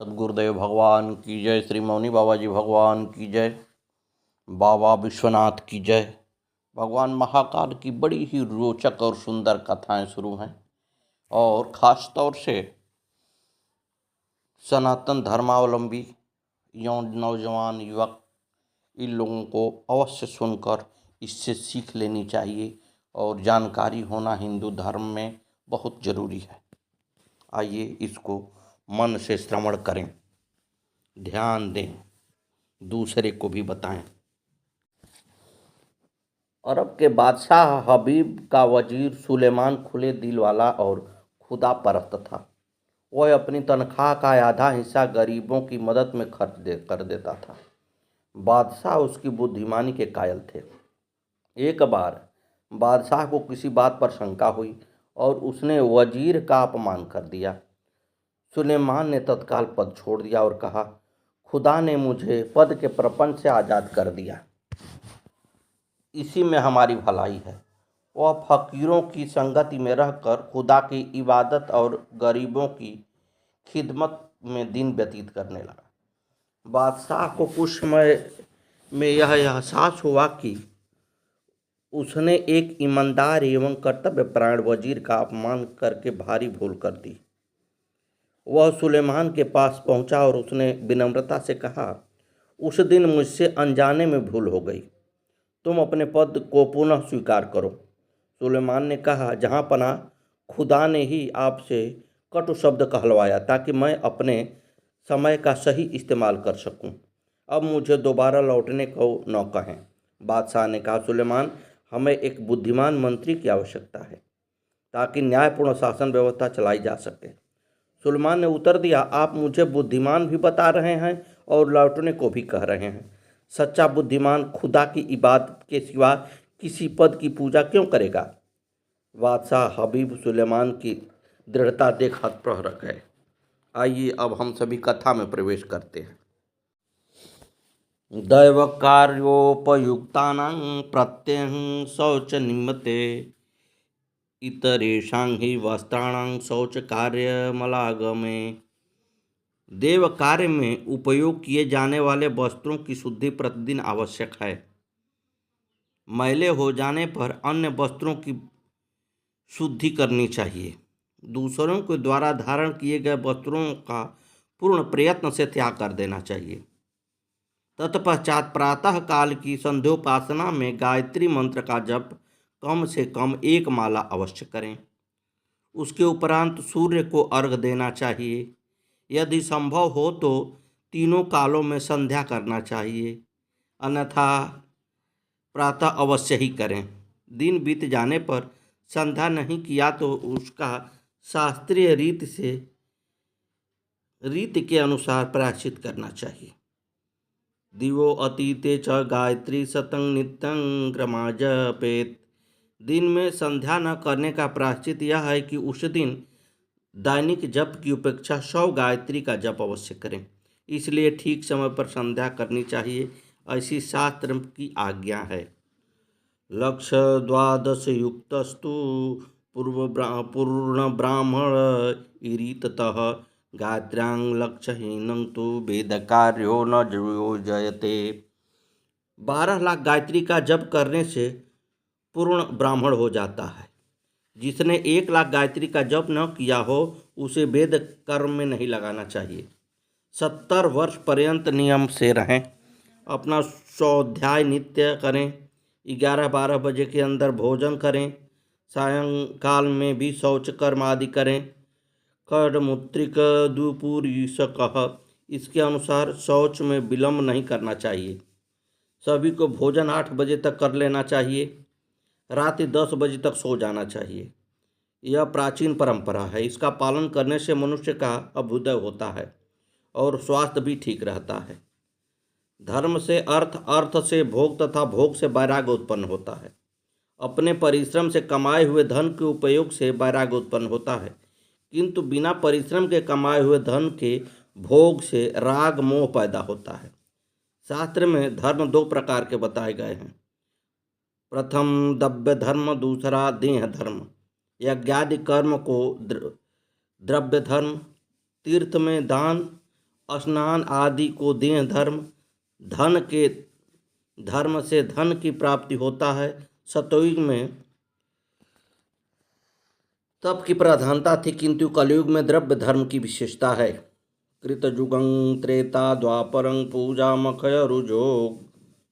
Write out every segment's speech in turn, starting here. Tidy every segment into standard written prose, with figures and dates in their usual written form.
सद्गुरुदेव भगवान की जय। श्री मौनी बाबा जी भगवान की जय। बाबा विश्वनाथ की जय। भगवान महाकाल की बड़ी ही रोचक और सुंदर कथाएं शुरू हैं और ख़ास तौर से सनातन धर्मावलंबी नौजवान युवक इन लोगों को अवश्य सुनकर इससे सीख लेनी चाहिए और जानकारी होना हिंदू धर्म में बहुत ज़रूरी है। आइए इसको मन से श्रवण करें, ध्यान दें, दूसरे को भी बताएं। अरब के बादशाह हबीब का वजीर सुलेमान खुले दिल वाला और खुदा परस्त था। वह अपनी तनख्वाह का आधा हिस्सा गरीबों की मदद में खर्च कर देता था। बादशाह उसकी बुद्धिमानी के कायल थे। एक बार बादशाह को किसी बात पर शंका हुई और उसने वजीर का अपमान कर दिया। सुलेमान ने तत्काल पद छोड़ दिया और कहा, खुदा ने मुझे पद के प्रपंच से आज़ाद कर दिया, इसी में हमारी भलाई है। वह फकीरों की संगति में रहकर खुदा की इबादत और गरीबों की खिदमत में दिन व्यतीत करने लगा। बादशाह को कुछ समय में यह एहसास हुआ कि उसने एक ईमानदार एवं कर्तव्यपरायण वजीर का अपमान करके भारी भूल कर दी। वह सुलेमान के पास पहुंचा और उसने विनम्रता से कहा, उस दिन मुझसे अनजाने में भूल हो गई, तुम अपने पद को पुनः स्वीकार करो। सुलेमान ने कहा, जहाँ पनाह, खुदा ने ही आपसे कटु शब्द कहलवाया ताकि मैं अपने समय का सही इस्तेमाल कर सकूं। अब मुझे दोबारा लौटने को न कहें। बादशाह ने कहा, सुलेमान, हमें एक बुद्धिमान मंत्री की आवश्यकता है ताकि न्यायपूर्ण शासन व्यवस्था चलाई जा सके। सुलेमान ने उत्तर दिया, आप मुझे बुद्धिमान भी बता रहे हैं और लौटने को भी कह रहे हैं। सच्चा बुद्धिमान खुदा की इबादत के सिवा किसी पद की पूजा क्यों करेगा? बादशाह हबीब सुलेमान की दृढ़ता देख हतप्रभ रह गए। आइए अब हम सभी कथा में प्रवेश करते हैं। दैव कार्योपयुक्तानां प्रत्यहं शौच निम्मते इतरेषां हि वस्त्राणां शौच कार्यमलागमे। देव कार्य में उपयोग किए जाने वाले वस्त्रों की शुद्धि प्रतिदिन आवश्यक है। मैले हो जाने पर अन्य वस्त्रों की शुद्धि करनी चाहिए। दूसरों के द्वारा धारण किए गए वस्त्रों का पूर्ण प्रयत्न से त्याग कर देना चाहिए। तत्पश्चात प्रातः काल की संध्योपासना में गायत्री मंत्र का जप कम से कम 1 माला अवश्य करें। उसके उपरांत सूर्य को अर्घ देना चाहिए। यदि संभव हो तो तीनों कालों में संध्या करना चाहिए, अन्यथा प्रातः अवश्य ही करें। दिन बीत जाने पर संध्या नहीं किया तो उसका शास्त्रीय रीति के अनुसार प्रायश्चित करना चाहिए। दिवो अतीते च गायत्री शतं नित्यं क्रमाजपेत। दिन में संध्या न करने का प्रायश्चित यह है कि उस दिन दैनिक जप की उपेक्षा 100 गायत्री का जप अवश्य करें। इसलिए ठीक समय पर संध्या करनी चाहिए, ऐसी शास्त्र की आज्ञा है। लक्ष्य 12 युक्तस्तु पूर्ण ब्राह्मण इरीततः गायत्र्यां लक्ष्यहीनं तु वेद कार्यो न योजयते। 12 लाख गायत्री का जप करने से पूर्ण ब्राह्मण हो जाता है। जिसने 1 लाख गायत्री का जप न किया हो उसे वेद कर्म में नहीं लगाना चाहिए। 70 वर्ष पर्यंत नियम से रहें। अपना स्वाध्याय नित्य करें। 11-12 बजे के अंदर भोजन करें। सायंकाल में भी शौच कर्म आदि करें। खडमुत्रिक द्विपुरीषकः, इसके अनुसार शौच में विलंब नहीं करना चाहिए। सभी को भोजन 8 बजे तक कर लेना चाहिए। रात 10 बजे तक सो जाना चाहिए। यह प्राचीन परंपरा है। इसका पालन करने से मनुष्य का अभ्युदय होता है और स्वास्थ्य भी ठीक रहता है। धर्म से अर्थ, अर्थ से भोग तथा भोग से वैराग्य उत्पन्न होता है। अपने परिश्रम से कमाए हुए धन के उपयोग से वैराग्य उत्पन्न होता है, किंतु बिना परिश्रम के कमाए हुए धन के भोग से राग मोह पैदा होता है। शास्त्र में धर्म 2 प्रकार के बताए गए हैं। प्रथम द्रव्य धर्म, दूसरा देह धर्म। यज्ञादि कर्म को द्रव्य धर्म, तीर्थ में दान स्नान आदि को दें। धर्म से धन की प्राप्ति होता है। सतयुग में तप की प्रधानता थी, किंतु कलयुग में द्रव्य धर्म की विशेषता है। कृतयुगं त्रेता द्वापरं पूजा मखय रुजोग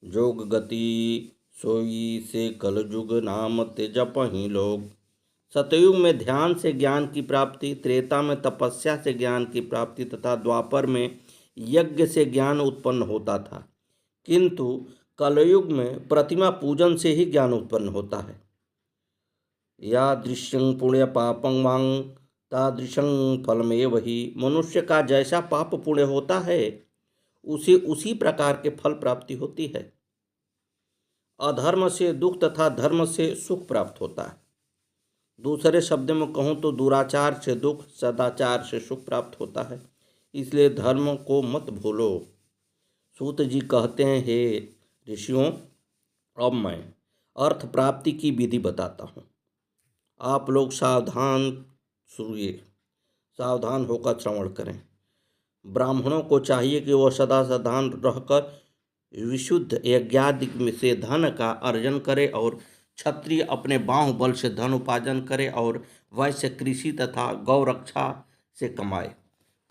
जोग गति सोई से कलयुग नाम ते जपहि लोग। सतयुग में ध्यान से ज्ञान की प्राप्ति, त्रेता में तपस्या से ज्ञान की प्राप्ति तथा द्वापर में यज्ञ से ज्ञान उत्पन्न होता था, किंतु कलयुग में प्रतिमा पूजन से ही ज्ञान उत्पन्न होता है। यादृश्यं पुण्य पापं वां तादृशं फलमेव ही। मनुष्य का जैसा पाप पुण्य होता है उसे उसी प्रकार के फल प्राप्ति होती है। अधर्म से दुख तथा धर्म से सुख प्राप्त होता है। दूसरे शब्द में कहूँ तो दुराचार से दुख, सदाचार से सुख प्राप्त होता है। इसलिए धर्म को मत भूलो। सूत जी कहते हैं, हे ऋषियों, अब मैं अर्थ प्राप्ति की विधि बताता हूँ। आप लोग सावधान होकर श्रवण करें। ब्राह्मणों को चाहिए कि वह सदा सावधान रहकर विशुद्ध यज्ञादि से धन का अर्जन करे, और क्षत्रिय अपने बाहुबल से धन उपार्जन करे, और वैश्य कृषि तथा गौरक्षा से कमाए।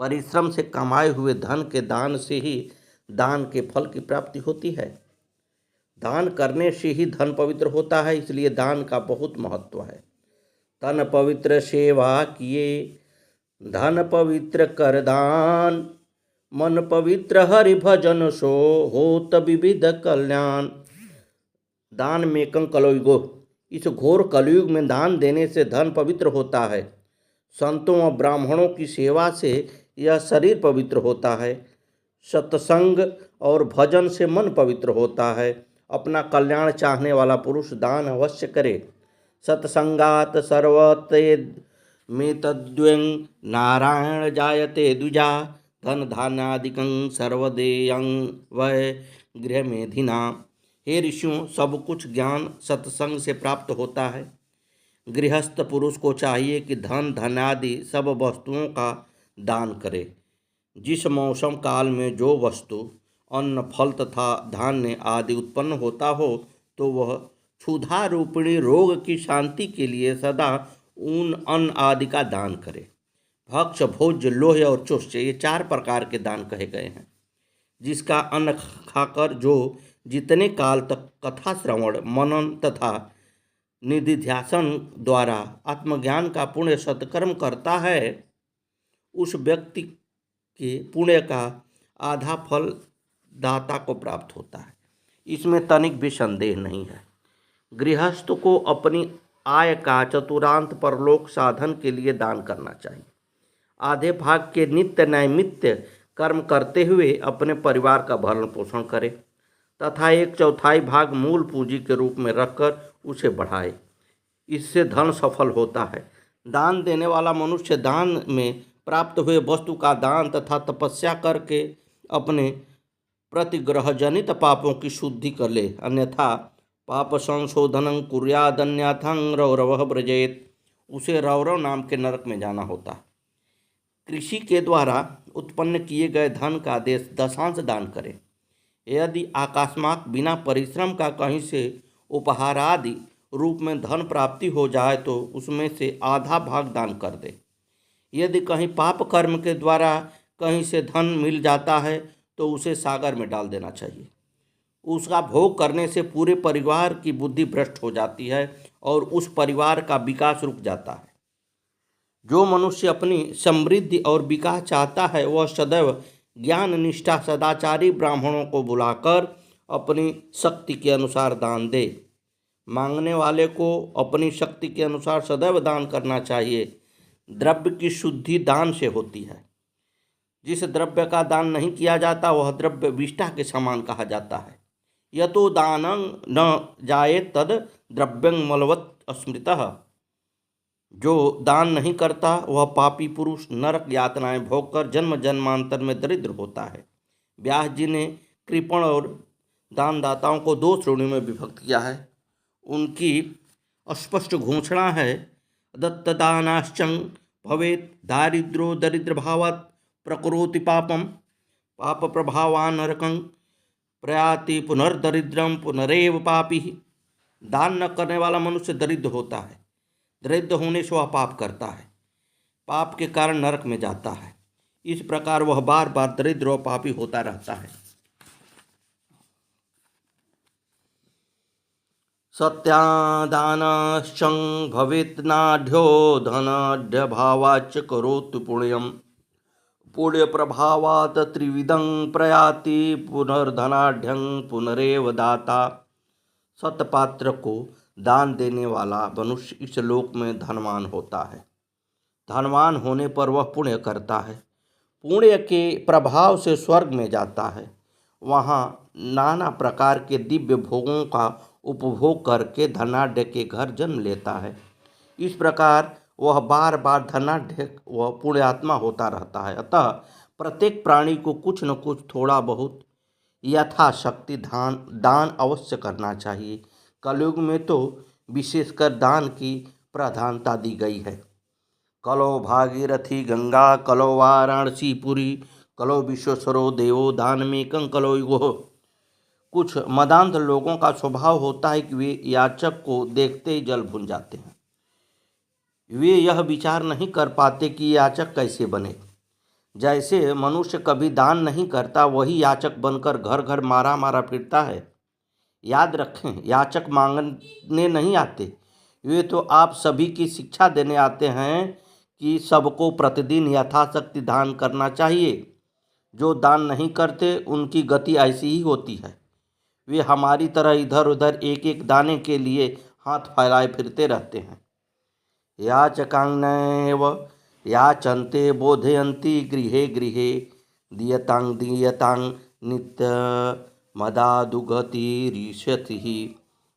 परिश्रम से कमाए हुए धन के दान से ही दान के फल की प्राप्ति होती है। दान करने से ही धन पवित्र होता है, इसलिए दान का बहुत महत्व है। तन पवित्र सेवा किए धन पवित्र कर दान, मन पवित्र हरि भजन सो होत विविध कल्याण। दान में कं कलयुगो। इस घोर कलयुग में दान देने से धन पवित्र होता है। संतों और ब्राह्मणों की सेवा से यह शरीर पवित्र होता है। सत्संग और भजन से मन पवित्र होता है। अपना कल्याण चाहने वाला पुरुष दान अवश्य करे। सत्संगात सर्वते में तद्व्यं नारायण जायते द्विजा, धन धान्यादिकं सर्वदेयं वै गृह मेधिना। हे ऋषियों, सब कुछ ज्ञान सत्संग से प्राप्त होता है। गृहस्थ पुरुष को चाहिए कि धन धनादि सब वस्तुओं का दान करे। जिस मौसम काल में जो वस्तु अन्न फल तथा धान्य आदि उत्पन्न होता हो, तो वह क्षुधा रूपिणी रोग की शांति के लिए सदा ऊन अन्न आदि का दान करे। भक्ष, भोज्य, लोह्य और चोष्य, ये 4 प्रकार के दान कहे गए हैं। जिसका अन्न खाकर जो जितने काल तक कथा श्रवण, मनन तथा निधिध्यासन द्वारा आत्मज्ञान का पुण्य सत्कर्म करता है, उस व्यक्ति के पुण्य का आधा फल दाता को प्राप्त होता है। इसमें तनिक भी संदेह नहीं है। गृहस्थ को अपनी आय का चतुर्थांश परलोक साधन के लिए दान करना चाहिए। आधे भाग के नित्य नैमित्य कर्म करते हुए अपने परिवार का भरण पोषण करे तथा 1/4 भाग मूल पूंजी के रूप में रखकर उसे बढ़ाए। इससे धन सफल होता है। दान देने वाला मनुष्य दान में प्राप्त हुए वस्तु का दान तथा तपस्या करके अपने प्रतिग्रह जनित पापों की शुद्धि कर ले, अन्यथा पाप संशोधनं कुर्यादन्यथं रौरवः व्रजेत। उसे रौरव नाम के नरक में जाना होता। कृषि के द्वारा उत्पन्न किए गए धन का दशांश दान करे। यदि अकस्मात बिना परिश्रम का कहीं से उपहार आदि रूप में धन प्राप्ति हो जाए तो उसमें से आधा भाग दान कर दे। यदि कहीं पाप कर्म के द्वारा कहीं से धन मिल जाता है तो उसे सागर में डाल देना चाहिए। उसका भोग करने से पूरे परिवार की बुद्धि भ्रष्ट हो जाती है और उस परिवार का विकास रुक जाता है। जो मनुष्य अपनी समृद्धि और विकास चाहता है वह सदैव ज्ञान निष्ठा सदाचारी ब्राह्मणों को बुलाकर अपनी शक्ति के अनुसार दान दे। मांगने वाले को अपनी शक्ति के अनुसार सदैव दान करना चाहिए। द्रव्य की शुद्धि दान से होती है। जिस द्रव्य का दान नहीं किया जाता वह द्रव्य विष्ठा के समान कहा जाता है। यतो दानं न जायेत तद द्रव्यं मलवत् स्मृतः। जो दान नहीं करता वह पापी पुरुष नरक यातनाएं भोगकर जन्म जन्मांतर में दरिद्र होता है। व्यास जी ने कृपण और दानदाताओं को 2 श्रेणियों में विभक्त किया है। उनकी स्पष्ट घोषणा है, दत्तदानाश्चं भवेत् दारिद्रो दरिद्रभावात् प्रकरोति पापम। पाप प्रभावान नरकं प्रयाति पुनर्दरिद्रम पुनरेव पापी। दान न करने वाला मनुष्य दरिद्र होता है, दरिद्र होने से वह पाप करता है, पाप के कारण नरक में जाता है। इस प्रकार वह बार बार दरिद्र और पापी होता रहता है। सत्यादानश्चं भवेत् नाढ्यो धनाढ्यभावाच्च करोतु पुण्यम् पुण्य प्रभावात् त्रिविधं प्रयाति पुनर्धनाढ्यं पुनरेव दाता। सतपात्र को दान देने वाला मनुष्य इस लोक में धनवान होता है। धनवान होने पर वह पुण्य करता है, पुण्य के प्रभाव से स्वर्ग में जाता है, वहाँ नाना प्रकार के दिव्य भोगों का उपभोग करके धनाढ्य के घर जन्म लेता है। इस प्रकार वह बार बार धनाढ्य व पुण्यात्मा होता रहता है। अतः प्रत्येक प्राणी को कुछ न कुछ थोड़ा बहुत यथाशक्ति दान अवश्य करना चाहिए। कलयुग में तो विशेषकर दान की प्रधानता दी गई है। कलो भागीरथी गंगा, कलो वाराणसी पुरी, कलो विश्वेश्वरो देवो दानमेकं कलो युगो। कुछ मदांध लोगों का स्वभाव होता है कि वे याचक को देखते ही जल भुन जाते हैं। वे यह विचार नहीं कर पाते कि याचक कैसे बने। जैसे मनुष्य कभी दान नहीं करता, वही याचक बनकर घर घर मारा मारा फिरता है। याद रखें, याचक मांगने नहीं आते, वे तो आप सभी की शिक्षा देने आते हैं कि सबको प्रतिदिन यथाशक्ति दान करना चाहिए। जो दान नहीं करते उनकी गति ऐसी ही होती है। वे हमारी तरह इधर उधर एक एक दाने के लिए हाथ फैलाए फिरते रहते हैं। याचकांनैव याचन्ते बोधयन्ति गृहे गृहे दीयतां दीयतां नित्य मदादुगतिरिष्यति।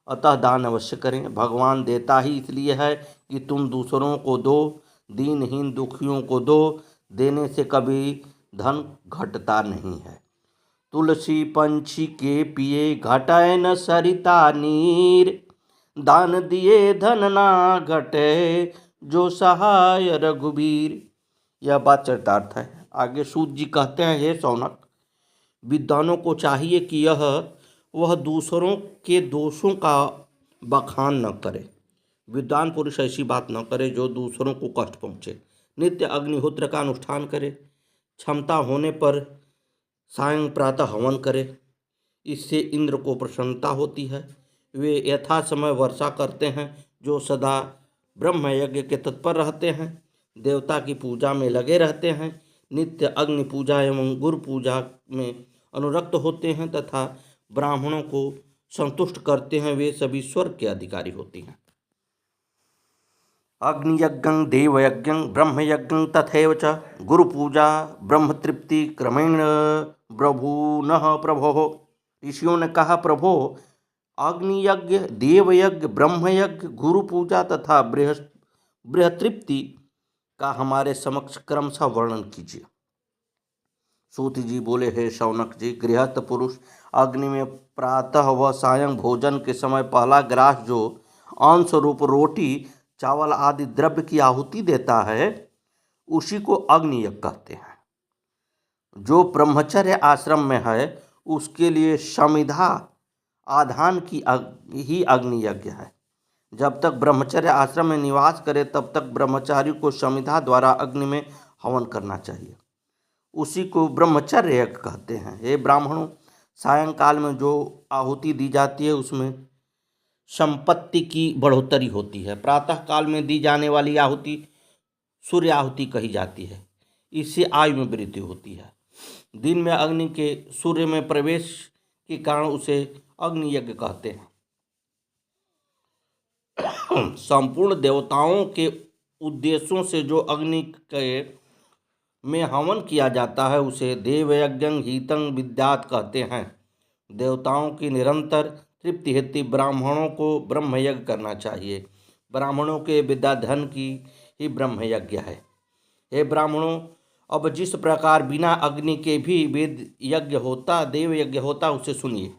अतः दान अवश्य करें। भगवान देता ही इसलिए है कि तुम दूसरों को दो, दीनहीन दुखियों को दो। देने से कभी धन घटता नहीं है। तुलसी पंछी के पिए घटाए न सरिता नीर, दान दिए धन ना घटे जो सहाय रघुबीर। यह बात चरितार्थ है। आगे सूत जी कहते हैं, हे शौनक, विद्वानों को चाहिए कि वह दूसरों के दोषों का बखान न करे। विद्वान पुरुष ऐसी बात न करे जो दूसरों को कष्ट पहुँचे। नित्य अग्निहोत्र का अनुष्ठान करे, क्षमता होने पर सायं प्रातः हवन करे, इससे इंद्र को प्रसन्नता होती है। वे यथा समय वर्षा करते हैं, जो सदा ब्रह्म यज्ञ के तत्पर रहते हैं, देवता की पूजा में लगे रहते हैं, नित्य अग्नि पूजा एवं गुरु पूजा में अनुरक्त होते हैं तथा ब्राह्मणों को संतुष्ट करते हैं, वे सभी स्वर्ग के अधिकारी होते हैं। अग्नियज्ञं देवयज्ञं ब्रह्मयज्ञं तथैव च गुरुपूजा ब्रह्मतृप्ति क्रमेण ब्रभूनः प्रभो। ऋषियों ने कहा, प्रभो, अग्नियज्ञ, देवयज्ञ, ब्रह्मयज्ञ, गुरुपूजा तथा बृहतृप्ति का हमारे समक्ष क्रमशः वर्णन कीजिए। सूत जी बोले, हे शौनक जी, गृहस्थ पुरुष अग्नि में प्रातः व सायं भोजन के समय पहला ग्रास जो अंश रूप रोटी चावल आदि द्रव्य की आहुति देता है, उसी को अग्नि यज्ञ कहते हैं। जो ब्रह्मचर्य आश्रम में है उसके लिए समिधा आधान की ही अग्नि यज्ञ है। जब तक ब्रह्मचर्य आश्रम में निवास करे तब तक ब्रह्मचारी को समिधा द्वारा अग्नि में हवन करना चाहिए, उसी को ब्रह्मचर्य यज्ञ कहते हैं। हे ब्राह्मणों, सायंकाल में जो आहुति दी जाती है उसमें संपत्ति की बढ़ोतरी होती है। प्रातः काल में दी जाने वाली आहुति सूर्य आहुति कही जाती है, इससे आयु में वृद्धि होती है। दिन में अग्नि के सूर्य में प्रवेश के कारण उसे अग्नि यज्ञ कहते हैं। संपूर्ण देवताओं के उद्देश्यों से जो अग्नि के में हवन किया जाता है उसे देवयज्ञं हितं विद्यात् कहते हैं। देवताओं की निरंतर तृप्ति हेतु ब्राह्मणों को ब्रह्मयज्ञ करना चाहिए। ब्राह्मणों के विद्या धन की ही ब्रह्मयज्ञ है। हे ब्राह्मणों, अब जिस प्रकार बिना अग्नि के भी वेद यज्ञ होता, देव यज्ञ होता, उसे सुनिए।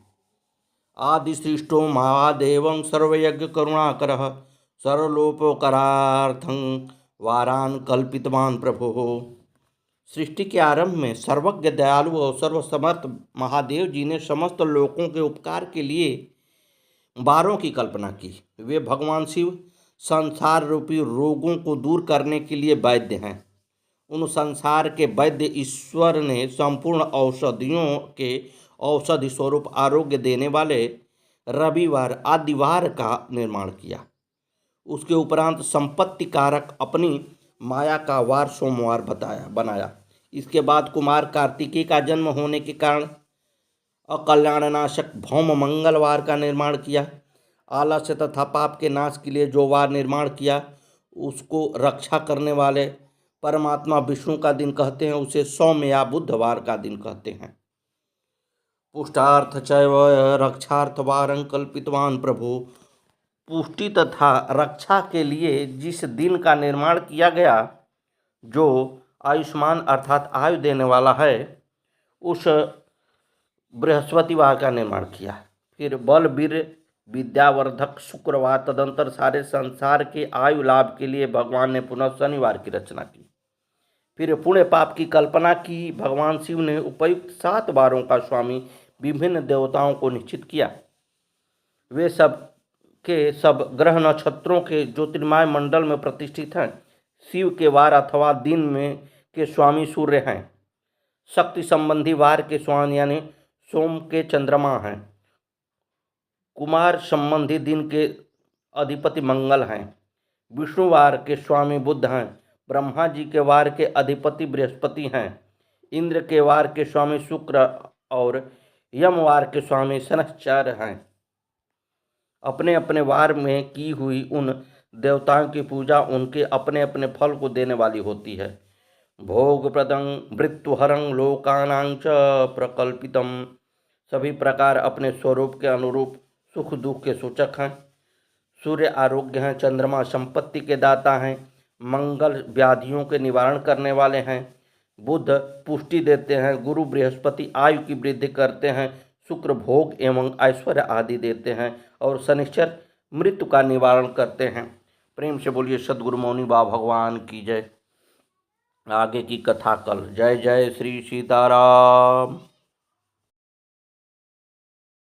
आदि सृष्टो महादेवं सर्वयज्ञ करुणाकरः सर्वलोपोकरार्थं वारान कल्पितवान प्रभो। सृष्टि के आरंभ में सर्वज्ञ दयालु और सर्वसमर्थ महादेव जी ने समस्त लोगों के उपकार के लिए बारों की कल्पना की। वे भगवान शिव संसार रूपी रोगों को दूर करने के लिए वैद्य हैं। उन संसार के वैद्य ईश्वर ने संपूर्ण औषधियों के औषधि स्वरूप आरोग्य देने वाले रविवार आदिवार का निर्माण किया। उसके उपरांत संपत्ति कारक अपनी माया का वार सोमवार बनाया। इसके बाद कुमार कार्तिकेय का जन्म होने के कारण अकल्याणनाशक भौम मंगलवार का निर्माण किया। आलस्य तथा पाप के नाश के लिए जो वार निर्माण किया उसको रक्षा करने वाले परमात्मा विष्णु का दिन कहते हैं, उसे सौम्य या बुधवार का दिन कहते हैं। पुष्टार्थ चैव रक्षार्थवारं कल्पितवान प्रभु। पुष्टि तथा रक्षा के लिए जिस दिन का निर्माण किया गया, जो आयुष्मान अर्थात आयु देने वाला है, उस बृहस्पतिवार का निर्माण किया। फिर बल वीर विद्यावर्धक शुक्रवार, तदंतर सारे संसार के आयु लाभ के लिए भगवान ने पुनः शनिवार की रचना की। फिर पुण्य पाप की कल्पना की। भगवान शिव ने उपयुक्त 7 वारों का स्वामी विभिन्न देवताओं को निश्चित किया। वे सब के सब ग्रह नक्षत्रों के ज्योतिर्मय मंडल में प्रतिष्ठित हैं। शिव के वार अथवा दिन में के स्वामी सूर्य हैं। शक्ति संबंधी वार के स्वामी यानी सोम के चंद्रमा हैं। कुमार संबंधी दिन के अधिपति मंगल हैं। विष्णुवार के स्वामी बुध हैं। ब्रह्मा जी के वार के अधिपति बृहस्पति हैं। इंद्र के वार के स्वामी शुक्र और यमवार के स्वामी शनैश्चर हैं। अपने अपने वार में की हुई उन देवताओं की पूजा उनके अपने अपने फल को देने वाली होती है। भोग प्रदं मृत्युहरं लोकानां च प्रकल्पितम। सभी प्रकार अपने स्वरूप के अनुरूप सुख दुख के सूचक हैं। सूर्य आरोग्य हैं, चंद्रमा संपत्ति के दाता हैं, मंगल व्याधियों के निवारण करने वाले हैं, बुध पुष्टि देते हैं, गुरु बृहस्पति आयु की वृद्धि करते हैं, शुक्र भोग एवं ऐश्वर्य आदि देते हैं और शनिश्चर मृत्यु का निवारण करते हैं। प्रेम से बोलिए सद्गुरु मौनी बा भगवान की जय। आगे की कथा कल। जय जय श्री सीताराम।